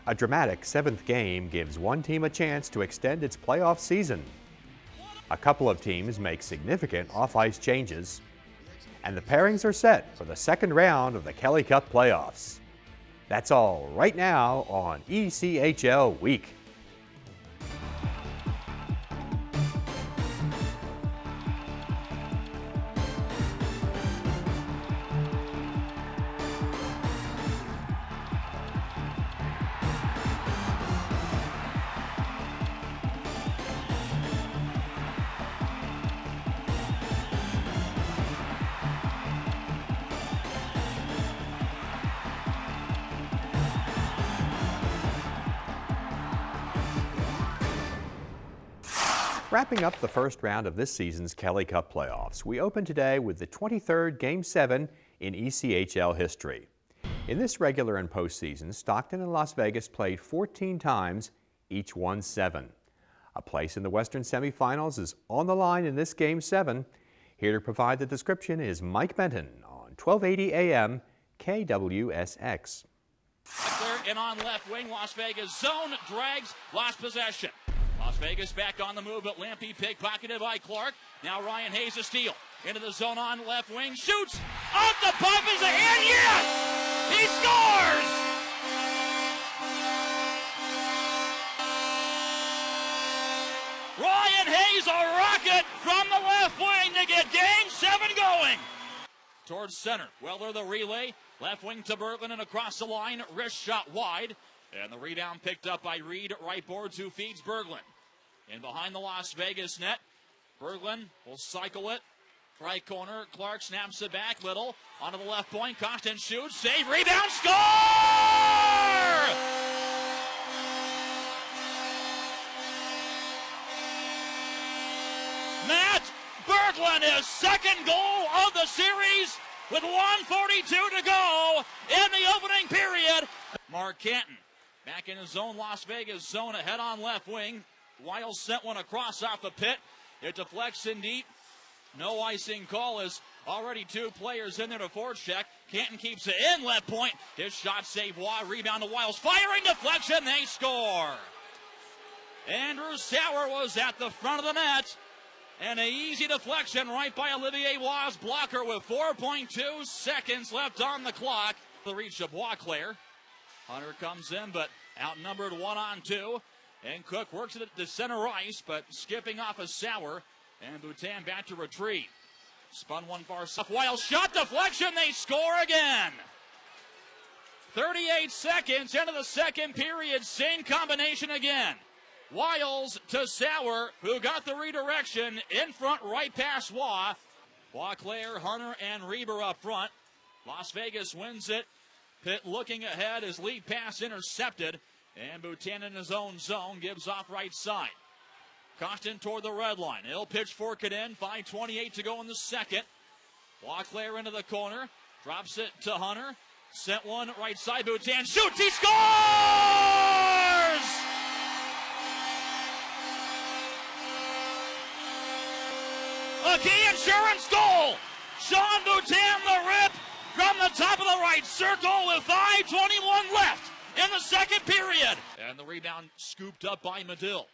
A dramatic 7th game gives one team a chance to extend its playoff season. A couple of teams make significant off-ice changes, and the pairings are set for the second round of the Kelly Cup playoffs. That's all right now on ECHL Week. Wrapping up the first round of this season's Kelly Cup playoffs, we open today with the 23rd Game 7 in ECHL history. In this regular and postseason, Stockton and Las Vegas played 14 times, each won 7. A place in the Western semifinals is on the line in this Game 7. Here to provide the description is Mike Benton on 1280 AM KWSX. Clear and on left wing, Las Vegas zone, drags, lost possession. Las Vegas back on the move, but Lampy pickpocketed by Clark. Now Ryan Hayes a steal. Into the zone on left wing, shoots! Off the pipe is a hit, yes! He scores! Ryan Hayes a rocket from the left wing to get Game 7 going. Towards center, Weller the relay. Left wing to Berglund and across the line, wrist shot wide. And the rebound picked up by Reed, right boards, who feeds Berglund. In behind the Las Vegas net, Berglund will cycle it. Right corner, Clark snaps it back, Little onto the left point, Constant shoots, save, rebound, score! Matt Berglund, his second goal of the series with 1:42 to go in the opening period. Mark Canton. Back in his own Las Vegas zone, ahead on left wing. Wiles sent one across off the pit. It deflects in deep. No icing call as already 2 players in there to forecheck. Canton keeps it in left point. His shot save, rebound to Wiles. Firing deflection, they score. Andrew Sauer was at the front of the net. And an easy deflection right by Olivier Wa's blocker with 4.2 seconds left on the clock. The reach of Boisclair. Hunter comes in, but outnumbered 1-on-2. And Cook works it to center ice, but skipping off a Sauer. And Boutin back to retrieve. Spun one far south. Wiles shot deflection, they score again. 38 seconds into the second period, same combination again. Wiles to Sauer, who got the redirection in front right past Waugh. Boisclair, Hunter, and Reber up front. Las Vegas wins it. Pitt looking ahead, his lead pass intercepted, and Boutin in his own zone gives off right side. Constant toward the red line. He'll pitchfork it in. 5:28 to go in the second. Boisclair into the corner, drops it to Hunter. Sent one right side. Boutin shoots. He scores! A key insurance goal. Sean Boutin the rip from the top of the right circle with 5:21 left in the second period. And the rebound scooped up by Medill.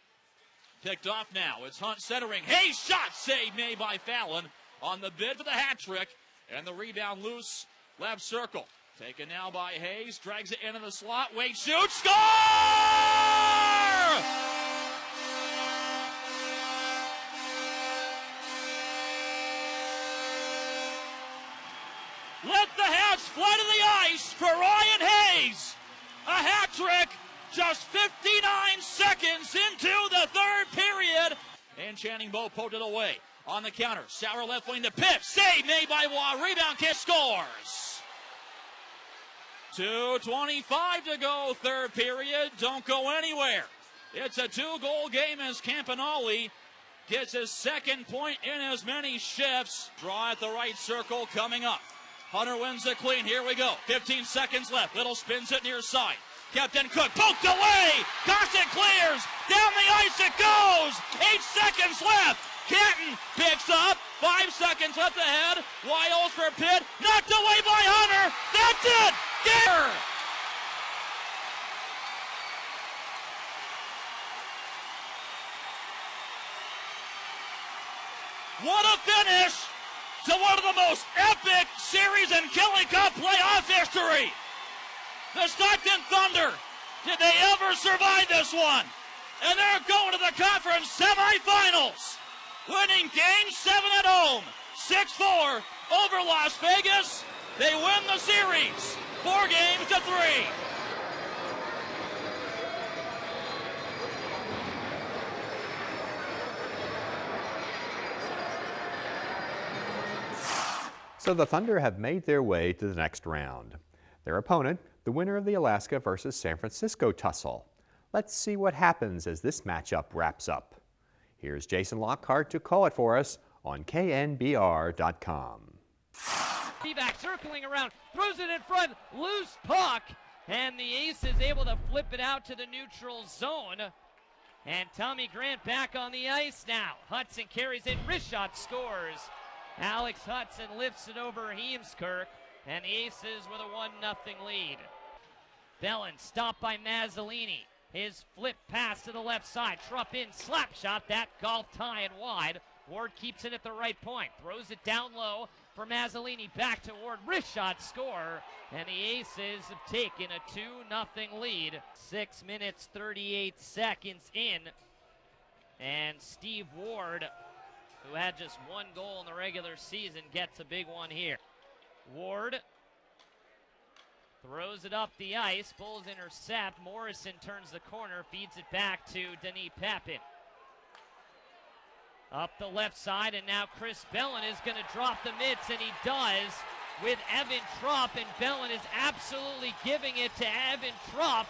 Picked off now. It's Hunt centering. Hayes shot save made by Fallon on the bid for the hat trick. And the rebound loose left circle. Taken now by Hayes. Drags it into the slot. Wade shoots. Score! Let the Hats fly to the ice for Ryan Hayes. A hat trick just 59 seconds into the third period. And Channing Bowe poked it away on the counter. Sauer left wing to Pitt. Save made by Waugh. Rebound kick, scores. 2:25 to go, third period. Don't go anywhere. It's a 2-goal game as Campanelli gets his second point in as many shifts. Draw at the right circle coming up. Hunter wins it clean. Here we go. 15 seconds left. Little spins it near side. Captain Cook poked away. Constant clears. Down the ice it goes. 8 seconds left. Canton picks up. 5 seconds left ahead. Wiles for Pitt. Knocked away by Hunter. That's it. Gare. What a finish to one of the most epic series in Kelly Cup playoff history. The Stockton Thunder, did they ever survive this one? And they're going to the conference semifinals, winning Game 7 at home, 6-4 over Las Vegas. They win the series, 4-3. So the Thunder have made their way to the next round. Their opponent, the winner of the Alaska versus San Francisco tussle. Let's see what happens as this matchup wraps up. Here's Jason Lockhart to call it for us on KNBR.com. Back circling around, throws it in front, loose puck, and the ace is able to flip it out to the neutral zone. And Tommy Grant back on the ice now. Hudson carries it, wrist shot scores. Alex Hudson lifts it over Heemskirk, and the Aces with a 1-0 lead. Bellin stopped by Mazzolini. His flip pass to the left side. Trupp in, slap shot, that golfed high and wide. Ward keeps it at the right point, throws it down low for Mazzolini, back to Ward, wrist shot score, and the Aces have taken a 2-0 lead. 6 minutes, 38 seconds in, and Steve Ward, who had just 1 goal in the regular season, gets a big one here. Ward throws it up the ice, Bulls intercept, Morrison turns the corner, feeds it back to Denis Papin. Up the left side, and now Chris Bellin is going to drop the mitts, and he does with Evan Trupp, and Bellin is absolutely giving it to Evan Trupp,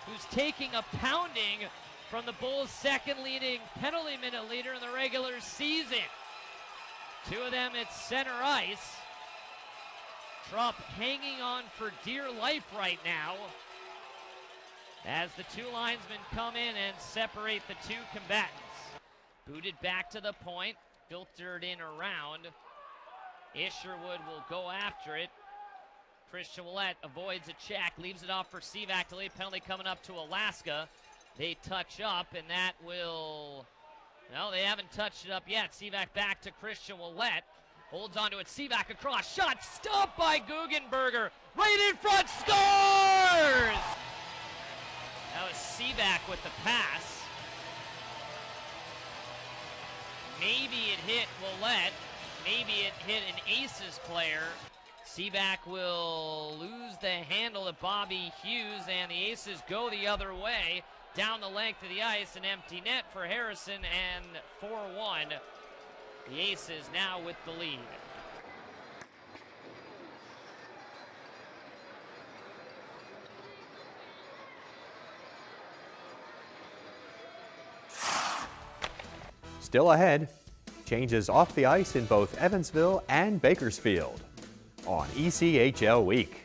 who's taking a pounding from the Bulls' second leading penalty minute leader in the regular season. 2 of them at center ice. Trupp hanging on for dear life right now as the 2 linesmen come in and separate the 2 combatants. Booted back to the point, filtered in around. Isherwood will go after it. Christian Willett avoids a check, leaves it off for Sivak. Delayed penalty coming up to Alaska. They touch up, and that will... No, they haven't touched it up yet. Sivak back to Christian Willett. Holds onto it, Sivak across. Shot stopped by Guggenberger. Right in front, scores! That was Sivak with the pass. Maybe it hit Willett. Maybe it hit an Aces player. Sivak will lose the handle of Bobby Hughes, and the Aces go the other way. Down the length of the ice, an empty net for Harrison, and 4-1. The Aces now with the lead. Still ahead, changes off the ice in both Evansville and Bakersfield on ECHL Week.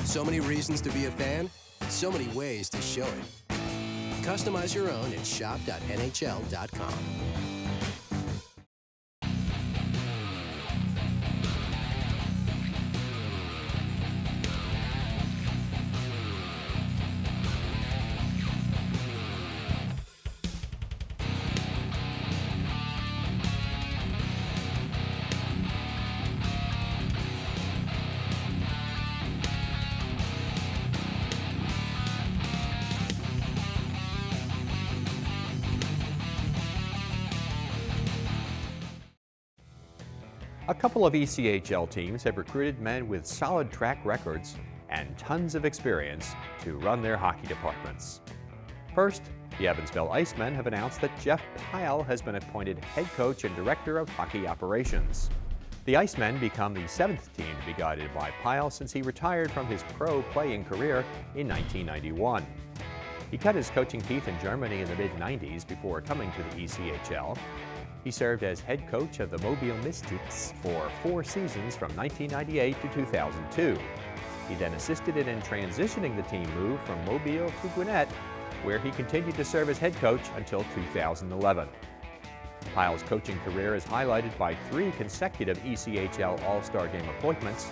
So many reasons to be a fan, so many ways to show it. Customize your own at shop.nhl.com. A couple of ECHL teams have recruited men with solid track records and tons of experience to run their hockey departments. First, the Evansville Icemen have announced that Jeff Pyle has been appointed head coach and director of hockey operations. The Icemen become the 7th team to be guided by Pyle since he retired from his pro playing career in 1991. He cut his coaching teeth in Germany in the mid-90s before coming to the ECHL. He served as head coach of the Mobile Mystics for 4 seasons from 1998 to 2002. He then assisted in transitioning the team move from Mobile to Gwinnett, where he continued to serve as head coach until 2011. Pyle's coaching career is highlighted by 3 consecutive ECHL All-Star Game appointments.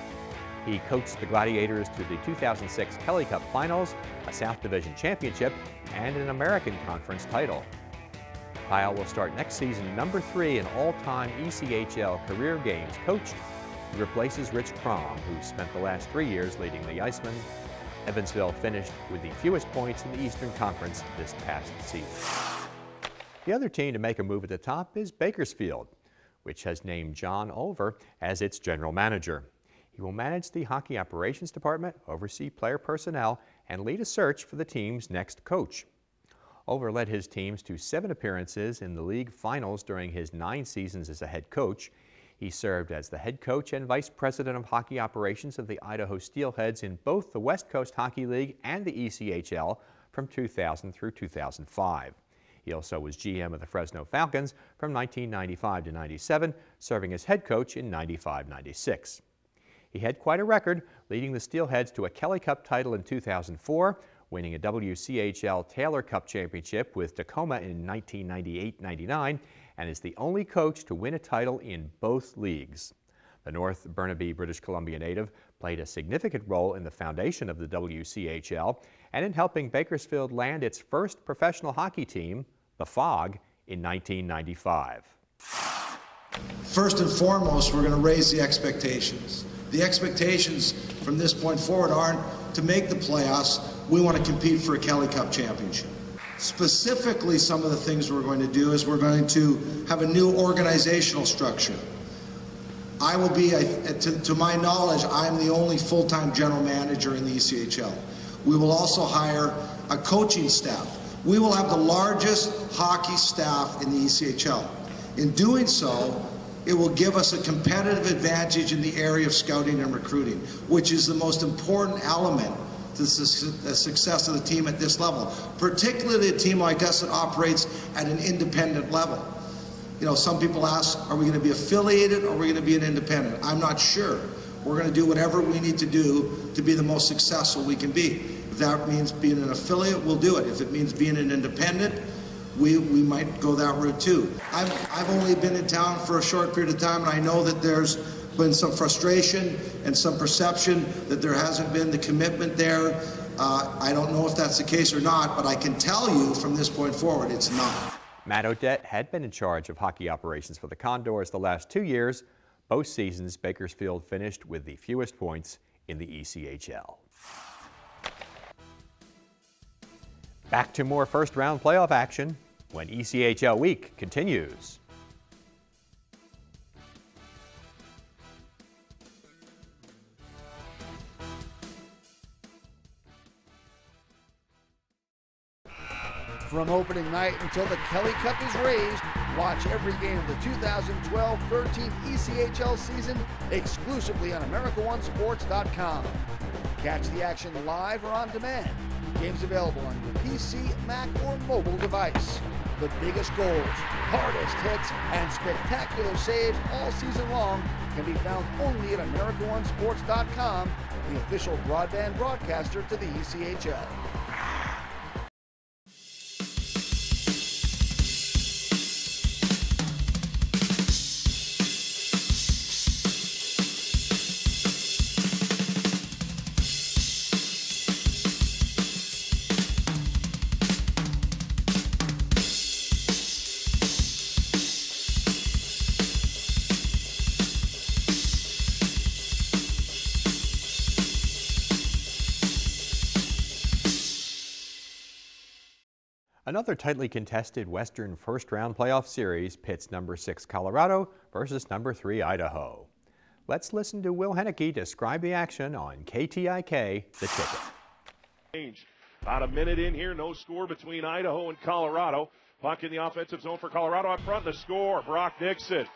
He coached the Gladiators to the 2006 Kelly Cup Finals, a South Division Championship, and an American Conference title. Pyle will start next season number 3 in all-time ECHL career games coached. He replaces Rich Crom, who spent the last 3 years leading the Icemen. Evansville finished with the fewest points in the Eastern Conference this past season. The other team to make a move at the top is Bakersfield, which has named John Ulver as its general manager. He will manage the hockey operations department, oversee player personnel, and lead a search for the team's next coach. Ulver led his teams to 7 appearances in the league finals during his 9 seasons as a head coach. He served as the head coach and vice president of hockey operations of the Idaho Steelheads in both the West Coast Hockey League and the ECHL from 2000 through 2005. He also was GM of the Fresno Falcons from 1995 to 97, serving as head coach in 95-96. He had quite a record, leading the Steelheads to a Kelly Cup title in 2004, winning a WCHL Taylor Cup championship with Tacoma in 1998-99, and is the only coach to win a title in both leagues. The North Burnaby, British Columbia native played a significant role in the foundation of the WCHL and in helping Bakersfield land its first professional hockey team, the Fog, in 1995. First and foremost, we're going to raise the expectations. The expectations from this point forward aren't to make the playoffs. We want to compete for a Kelly Cup championship. Specifically, some of the things we're going to do is we're going to have a new organizational structure. I will be, to my knowledge, I'm the only full-time general manager in the ECHL. We will also hire a coaching staff. We will have the largest hockey staff in the ECHL. In doing so, it will give us a competitive advantage in the area of scouting and recruiting, which is the most important element to the success of the team at this level, particularly a team like us that operates at an independent level. You know, some people ask, are we going to be affiliated or are we going to be an independent? I'm not sure. We're going to do whatever we need to do to be the most successful we can be. If that means being an affiliate, we'll do it. If it means being an independent, we might go that route too. I've only been in town for a short period of time, and I know that there's been some frustration and some perception that there hasn't been the commitment there. I don't know if that's the case or not, but I can tell you from this point forward, it's not. Matt Odette had been in charge of hockey operations for the Condors the last 2 years. Both seasons, Bakersfield finished with the fewest points in the ECHL. Back to more first-round playoff action when ECHL week continues. From opening night until the Kelly Cup is raised, watch every game of the 2012-13 ECHL season exclusively on AmericaOneSports.com. Catch the action live or on demand. Games available on your PC, Mac, or mobile device. The biggest goals, hardest hits, and spectacular saves all season long can be found only at AmericaOneSports.com, the official broadband broadcaster to the ECHL. Another tightly contested Western first-round playoff series pits number 6 Colorado versus number 3 Idaho. Let's listen to Will Henneke describe the action on KTIK, The Ticket. About a minute in here, no score between Idaho and Colorado. Puck in the offensive zone for Colorado. Up front, the score, Brock Nixon.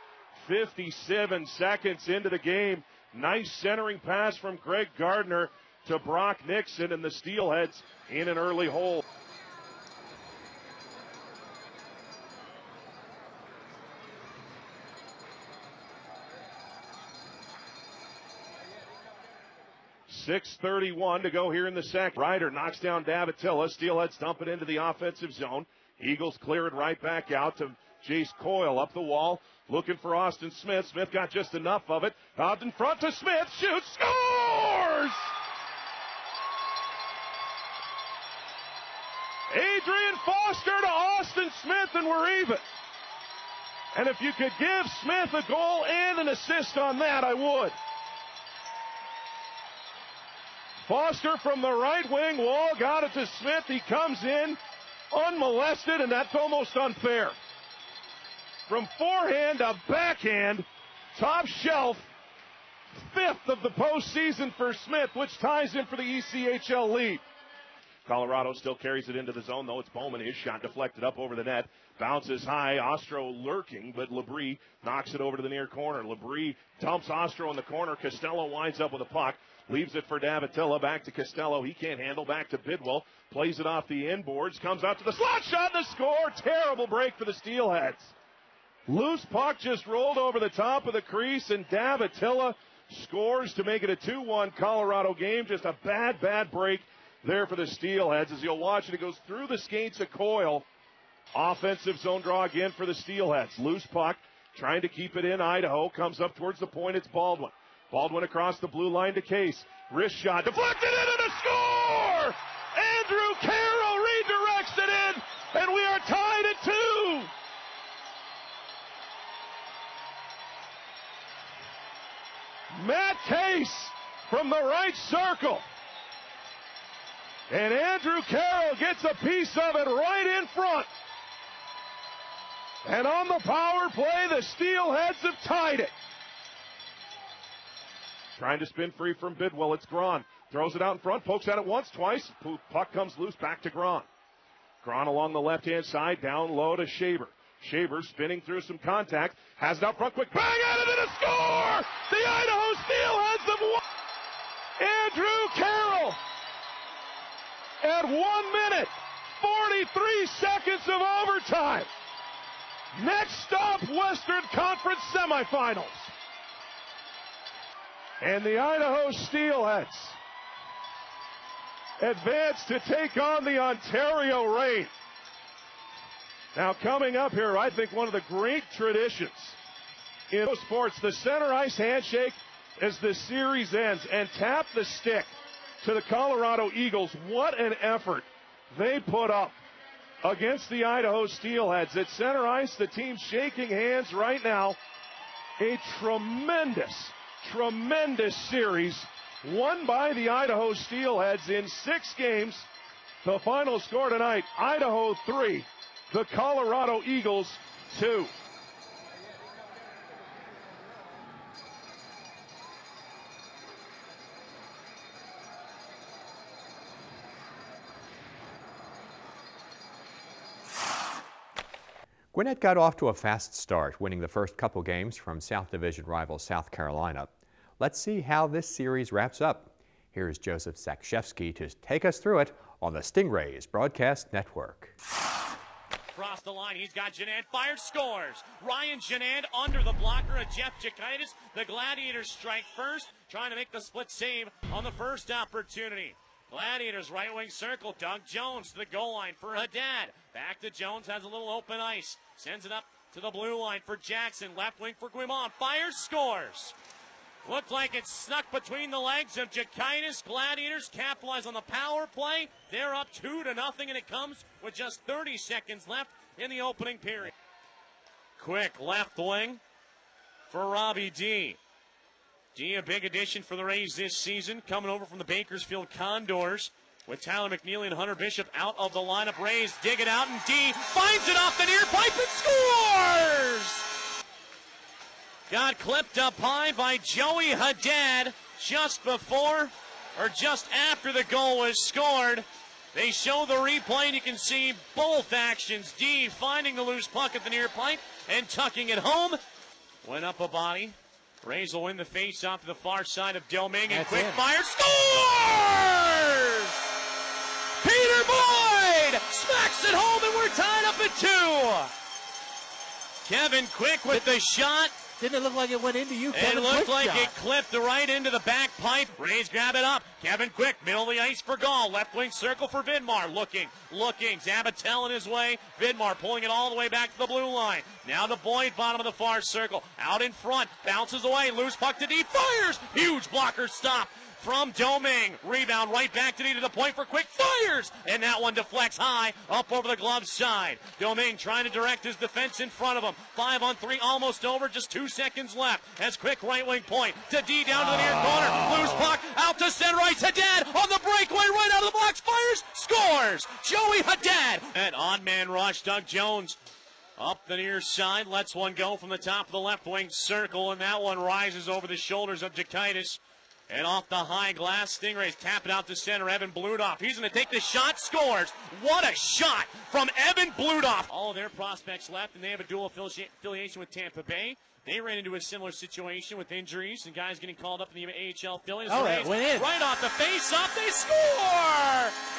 57 seconds into the game. Nice centering pass from Greg Gardner to Brock Nixon, and the Steelheads in an early hole. 6:31 to go here in the second. Ryder knocks down Davatilla. Steelheads dump it into the offensive zone. Eagles clear it right back out to Jace Coyle up the wall, looking for Austin Smith. Smith got just enough of it. Out in front to Smith. Shoots. Scores! Adrian Foster to Austin Smith, and we're even. And if you could give Smith a goal and an assist on that, I would. Foster from the right wing wall got it to Smith. He comes in unmolested, and that's almost unfair. From forehand to backhand, top shelf, 5th of the postseason for Smith, which ties him for the ECHL lead. Colorado still carries it into the zone, though. It's Bowman. His shot deflected up over the net. Bounces high. Ostro lurking, but Labrie knocks it over to the near corner. Labrie dumps Ostro in the corner. Costello winds up with a puck. Leaves it for Davatilla. Back to Costello. He can't handle. Back to Bidwell. Plays it off the inboards. Comes out to the slot shot and the score. Terrible break for the Steelheads. Loose puck just rolled over the top of the crease, and Davatilla scores to make it a 2-1 Colorado game. Just a bad break there for the Steelheads. As you'll watch it, it goes through the skates of Coyle. Offensive zone draw again for the Steelheads. Loose puck, trying to keep it in. Idaho comes up towards the point. It's Baldwin. Baldwin across the blue line to Case. Wrist shot, deflected in, and a score! Andrew Carroll redirects it in, and we are tied at 2. Matt Case from the right circle. And Andrew Carroll gets a piece of it right in front. And on the power play, the Steelheads have tied it. Trying to spin free from Bidwell. It's Grahn. Throws it out in front. Pokes at it once, twice. Puck comes loose. Back to Grahn. Grahn along the left-hand side. Down low to Shaber. Shaber spinning through some contact. Has it out front. Quick bang at it and a score! The Idaho Steelheads have won. Andrew Carroll. At 1 minute, 43 seconds of overtime. Next stop, Western Conference semifinals. And the Idaho Steelheads advance to take on the Ontario Reign. Now coming up here, I think one of the great traditions in sports, the center ice handshake as the series ends, and tap the stick to the Colorado Eagles. What an effort they put up against the Idaho Steelheads. At center ice, the team shaking hands right now. A tremendous series won by the Idaho Steelheads in 6 games. The final score tonight, Idaho 3, the Colorado Eagles 2. Gwinnett got off to a fast start, winning the first couple games from South Division rival South Carolina. Let's see how this series wraps up. Here's Joseph Zakshevsky to take us through it on the Stingrays Broadcast Network. Across the line, he's got Janand, fired, scores. Ryan Janand under the blocker of Jeff Jackaitis. The Gladiators strike first, trying to make the split save on the first opportunity. Gladiators right wing circle. Doug Jones to the goal line for Haddad. Back to Jones, has a little open ice. Sends it up to the blue line for Jackson. Left wing for Guimond. Fires, scores. Looked like it snuck between the legs of Jackaitis. Gladiators capitalize on the power play. They're up 2-0, and it comes with just 30 seconds left in the opening period. Quick left wing for Robbie D. D, a big addition for the Rays this season, coming over from the Bakersfield Condors with Tyler McNeely and Hunter Bishop out of the lineup. Rays dig it out, and D finds it off the near pipe and scores! Got clipped up high by Joey Haddad just before or just after the goal was scored. They show the replay, and you can see both actions. D finding the loose puck at the near pipe and tucking it home. Went up a body. Rays will win the face-off to the far side of Domingue, and quick fire scores! Peter Boyd smacks it home, and we're tied up at 2. Kevin Quick with the shot. Didn't it look like it went into you, Kevin? It looked like shot. it clipped right into the back pipe. Rays grab it up. Kevin Quick, middle of the ice for Gall. Left wing circle for Vidmar. Looking. Zabatel in his way. Vidmar pulling it all the way back to the blue line. Now to Boyd, bottom of the far circle. Out in front. Bounces away. Loose puck to D. Fires. Huge blocker stop from Domingue. Rebound right back to D to the point for Quick. Fires! And that one deflects high up over the glove side. Domingue trying to direct his defense in front of him. 5-on-3 almost over. Just 2 seconds left. As Quick right wing point to D down to the near corner. Loose puck out to center ice. Haddad on the breakaway right out of the box. Fires. Scores! Joey Haddad. An odd man rush. Doug Jones up the near side. Lets one go from the top of the left wing circle. And that one rises over the shoulders of Jakaitis. And off the high glass, Stingrays tap it out to center. Evan Bludoff. He's going to take the shot. Scores. What a shot from Evan Bludoff. All of their prospects left, and they have a dual affiliation with Tampa Bay. They ran into a similar situation with injuries and guys getting called up in the AHL affiliate. Oh, that went in. Right off the face-off, they score!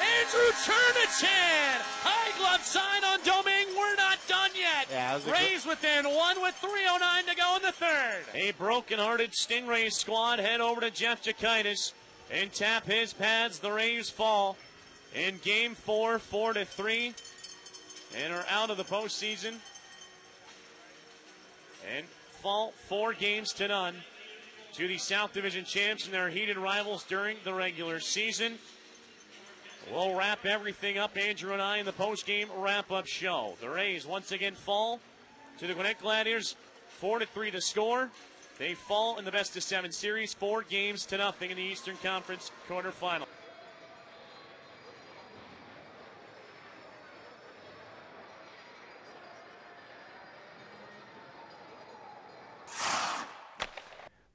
Andrew Chernichin! High glove sign on Domingue. We're not done yet. Yeah, Rays within one with 3:09 to go in the third. A broken-hearted Stingrays squad head over to Jeff Jakaitis and tap his pads. The Rays fall in Game 4, 4-3, and are out of the postseason. And fall 4-0 to the South Division champs and their heated rivals during the regular season. We'll wrap everything up, Andrew and I, in the post-game wrap-up show. The Rays once again fall to the Gwinnett Gladiators, 4-3 to score. They fall in the best-of-7 series, 4-0 in the Eastern Conference quarterfinal.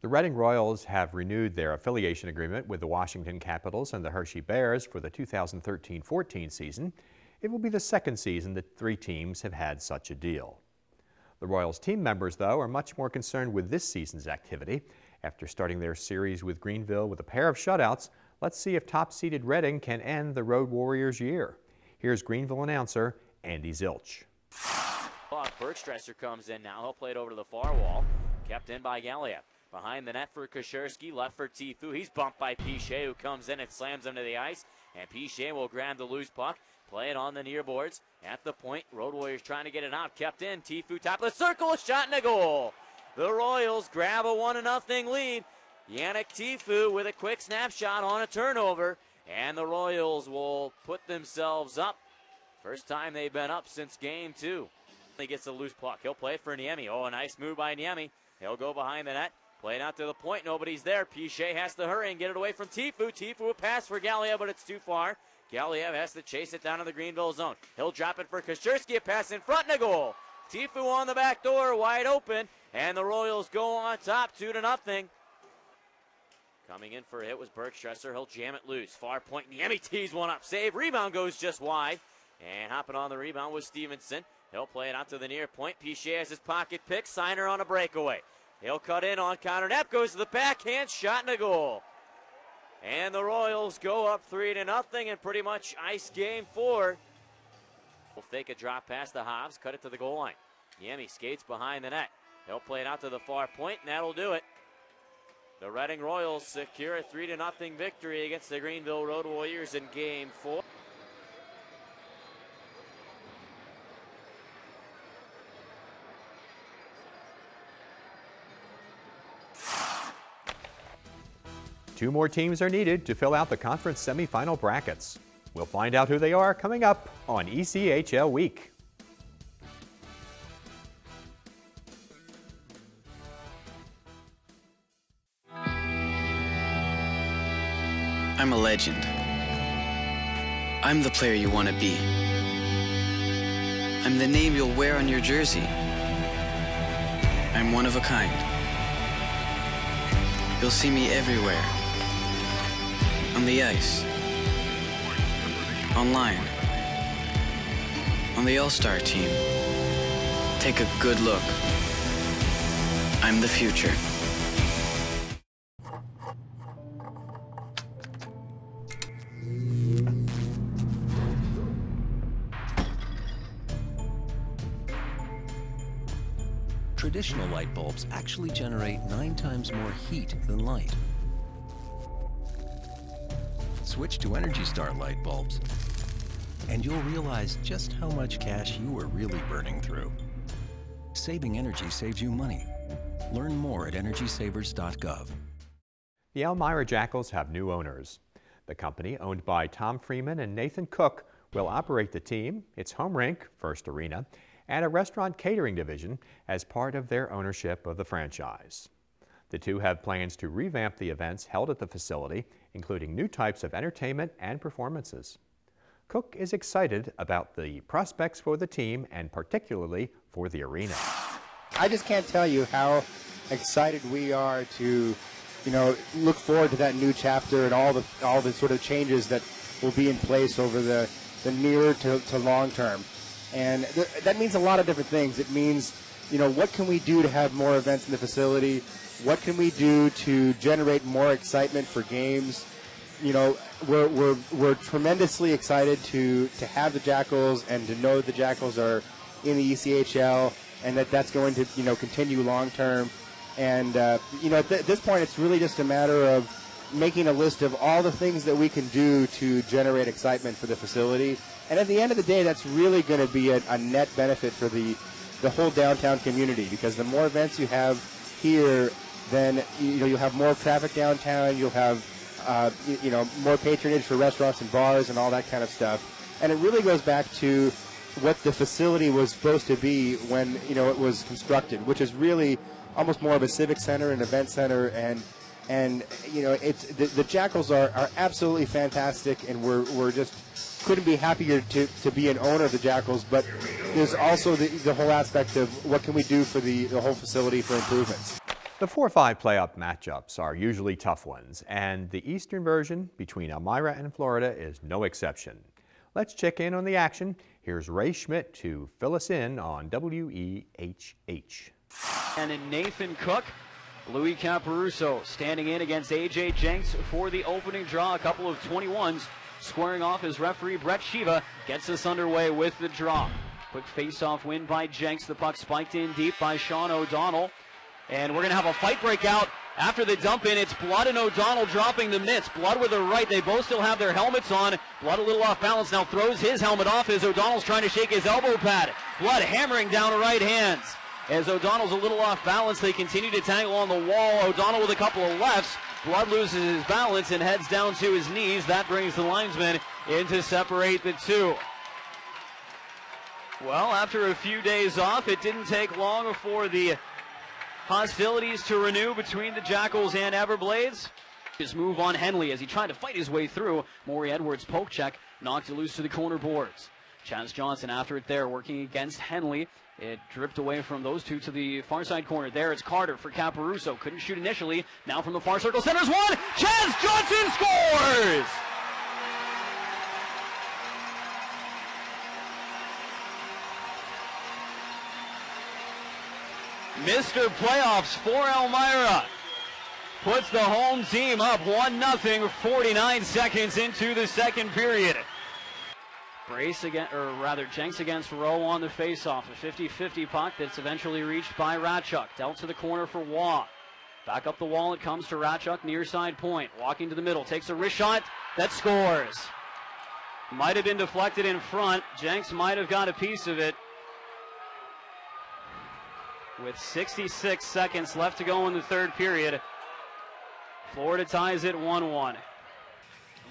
The Reading Royals have renewed their affiliation agreement with the Washington Capitals and the Hershey Bears for the 2013-14 season. It will be the second season that 3 teams have had such a deal. The Royals team members, though, are much more concerned with this season's activity. After starting their series with Greenville with a pair of shutouts, let's see if top-seeded Reading can end the Road Warriors' year. Here's Greenville announcer Andy Zilch. Bergstresser comes in now. He'll play it over to the far wall. Kept in by Gallia. Behind the net for Kashersky, left for Tifu. He's bumped by Pichet, who comes in and slams him to the ice. And Pichet will grab the loose puck, play it on the near boards. At the point, Road Warriors trying to get it out. Kept in, Tifu top of the circle, a shot and a goal. The Royals grab a 1-0 lead. Yannick Tifu with a quick snapshot on a turnover. And the Royals will put themselves up. First time they've been up since Game 2. He gets the loose puck. He'll play it for Niemi. Oh, a nice move by Niemi. He'll go behind the net. Played out to the point. Nobody's there. Pichet has to hurry and get it away from Tifu. Tifu a pass for Galiev, but it's too far. Galiev has to chase it down to the Greenville zone. He'll drop it for Kashersky. A pass in front and a goal. Tifu on the back door, wide open. And the Royals go on top, 2-0. Coming in for a hit was Bergstresser. He'll jam it loose. Far point. Niemi tees one up. Save. Rebound goes just wide. And hopping on the rebound was Stevenson. He'll play it out to the near point. Pichet has his pocket pick. Signer on a breakaway. He'll cut in on counter. That goes to the backhand, shot and a goal. And the Royals go up 3-0 and pretty much ice Game 4. Will fake a drop past the Hobbs, cut it to the goal line. Niemi skates behind the net. He'll play it out to the far point, and that'll do it. The Reading Royals secure a 3-0 victory against the Greenville Road Warriors in Game 4. Two more teams are needed to fill out the conference semifinal brackets. We'll find out who they are coming up on ECHL Week. I'm a legend. I'm the player you want to be. I'm the name you'll wear on your jersey. I'm one of a kind. You'll see me everywhere. On the ice. Online. On the All-Star team. Take a good look. I'm the future. Traditional light bulbs actually generate 9 times more heat than light. Switch to Energy Star light bulbs, and you'll realize just how much cash you were really burning through. Saving energy saves you money. Learn more at EnergySavers.gov. The Elmira Jackals have new owners. The company, owned by Tom Freeman and Nathan Cook, will operate the team, its home rink, First Arena, and a restaurant catering division as part of their ownership of the franchise. The two have plans to revamp the events held at the facility, including new types of entertainment and performances. Cook is excited about the prospects for the team and particularly for the arena. I just can't tell you how excited we are to, look forward to that new chapter and all the sort of changes that will be in place over the near to long term. And that means a lot of different things. It means, what can we do to have more events in the facility? What can we do to generate more excitement for games? We're tremendously excited to have the Jackals and to know that the Jackals are in the ECHL and that's going to, continue long term. And, at this point, it's really just a matter of making a list of all the things that we can do to generate excitement for the facility. And at the end of the day, that's really going to be a net benefit for the whole downtown community, because the more events you have here, then you'll have more traffic downtown, you'll have more patronage for restaurants and bars and all that kind of stuff. And it really goes back to what the facility was supposed to be when it was constructed, which is really almost more of a civic center, an event center, and it's the Jackals are absolutely fantastic, and we're just couldn't be happier to be an owner of the Jackals. But there's also the whole aspect of what can we do for the whole facility for improvements. The 4-5 playoff matchups are usually tough ones, and the Eastern version between Elmira and Florida is no exception. Let's check in on the action. Here's Ray Schmidt to fill us in on WEHH. And in Nathan Cook, Louis Caparuso standing in against A.J. Jenks for the opening draw. A couple of 21s squaring off as referee Brett Shiva gets us underway with the draw. Quick face-off win by Jenks. The puck spiked in deep by Sean O'Donnell. And we're going to have a fight break out after the dump in. It's Blood and O'Donnell dropping the mitts. Blood with the right. They both still have their helmets on. Blood a little off balance now, throws his helmet off as O'Donnell's trying to shake his elbow pad. Blood hammering down right hands. As O'Donnell's a little off balance, they continue to tangle on the wall. O'Donnell with a couple of lefts. Blood loses his balance and heads down to his knees. That brings the linesman in to separate the two. Well, after a few days off, it didn't take long for the hostilities to renew between the Jackals and Everblades. His move on Henley as he tried to fight his way through. Maury Edwards' poke check knocked it loose to the corner boards. Chaz Johnson after it there, working against Henley. It dripped away from those two to the far side corner. There it's Carter for Caparuso. Couldn't shoot initially. Now from the far circle, centers one. Chaz Johnson scores! Mr. Playoffs for Elmira puts the home team up 1-0, 49 seconds into the second period. Jenks against Rowe on the faceoff. A 50-50 puck that's eventually reached by Ratchuk. Dealt to the corner for Waugh. Back up the wall it comes to Ratchuk, near side point. Walking to the middle, takes a wrist shot that scores. Might have been deflected in front. Jenks might have got a piece of it. With 66 seconds left to go in the third period, Florida ties it 1-1.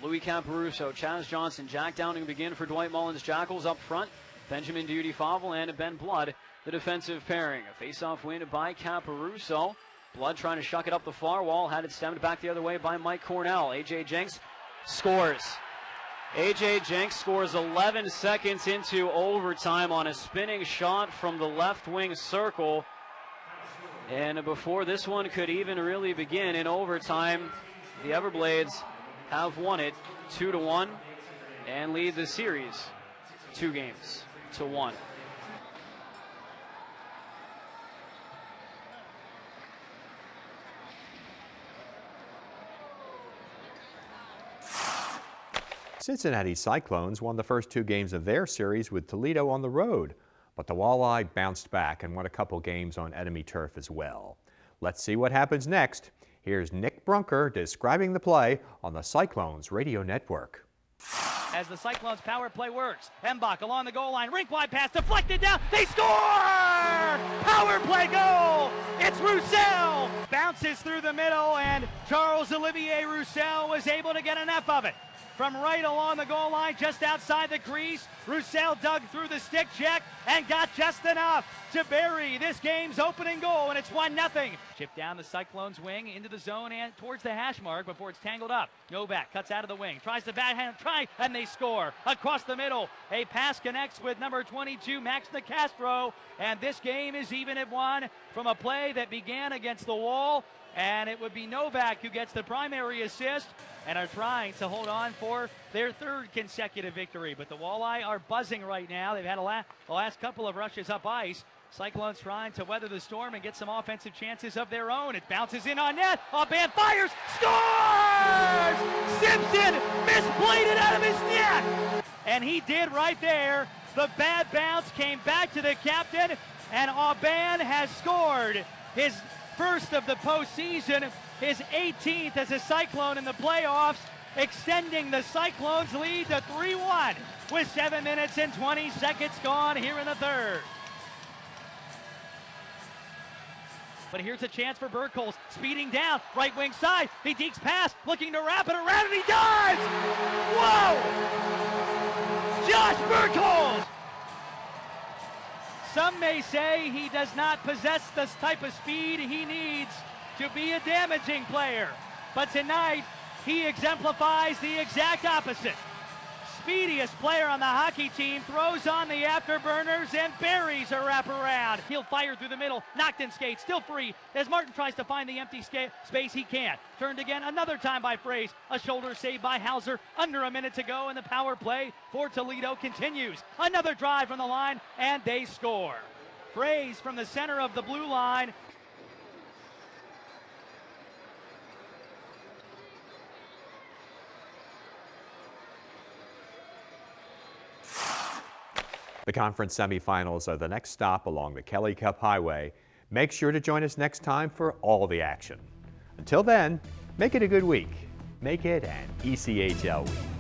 Louis Caparuso, Chaz Johnson, Jack Downing begin for Dwight Mullins' Jackals up front. Benjamin Duty-Favell and Ben Blood, the defensive pairing. A face-off win by Caparuso. Blood trying to shuck it up the far wall, had it stemmed back the other way by Mike Cornell. A.J. Jenks scores. A.J. Jenks scores 11 seconds into overtime on a spinning shot from the left wing circle. And before this one could even really begin in overtime, the Everblades have won it 2-1 and lead the series 2-1. Cincinnati Cyclones won the first 2 games of their series with Toledo on the road. But the Walleye bounced back and won a couple games on enemy turf as well. Let's see what happens next. Here's Nick Brunker describing the play on the Cyclones radio network. As the Cyclones power play works, Embach along the goal line, rink-wide pass deflected down, they score! Power play goal! It's Roussel! Bounces through the middle, and Charles-Olivier Roussel was able to get enough of it. From right along the goal line, just outside the crease, Roussel dug through the stick check and got just enough to bury this game's opening goal, and it's 1-0. Chip down the Cyclones wing into the zone and towards the hash mark before it's tangled up. Novak cuts out of the wing, tries the backhand try, and they score. Across the middle, a pass connects with number 22, Max Nicastro, and this game is even at 1 from a play that began against the wall. And it would be Novak who gets the primary assist and are trying to hold on for their 3rd consecutive victory. But the Walleye are buzzing right now. They've had the last couple of rushes up ice. Cyclones trying to weather the storm and get some offensive chances of their own. It bounces in on net. Aubin fires, scores! Simpson misplayed it out of his net. And he did right there. The bad bounce came back to the captain, and Aubin has scored his first of the postseason, his 18th as a Cyclone in the playoffs, extending the Cyclones' lead to 3-1 with 7 minutes and 20 seconds gone here in the 3rd. But here's a chance for Burkholz, speeding down, right wing side, he dekes pass, looking to wrap it around, and he does! Whoa! Josh Burkholz! Some may say he does not possess the type of speed he needs to be a damaging player. But tonight, he exemplifies the exact opposite. Speediest player on the hockey team throws on the afterburners and buries a wraparound. He'll fire through the middle, knocked in skate, still free. As Martin tries to find the empty space, he can't. Turned again another time by Fraze. A shoulder save by Hauser. Under a minute to go, and the power play for Toledo continues. Another drive from the line, and they score. Fraze from the center of the blue line. The conference semifinals are the next stop along the Kelly Cup Highway. Make sure to join us next time for all the action. Until then, make it a good week. Make it an ECHL week.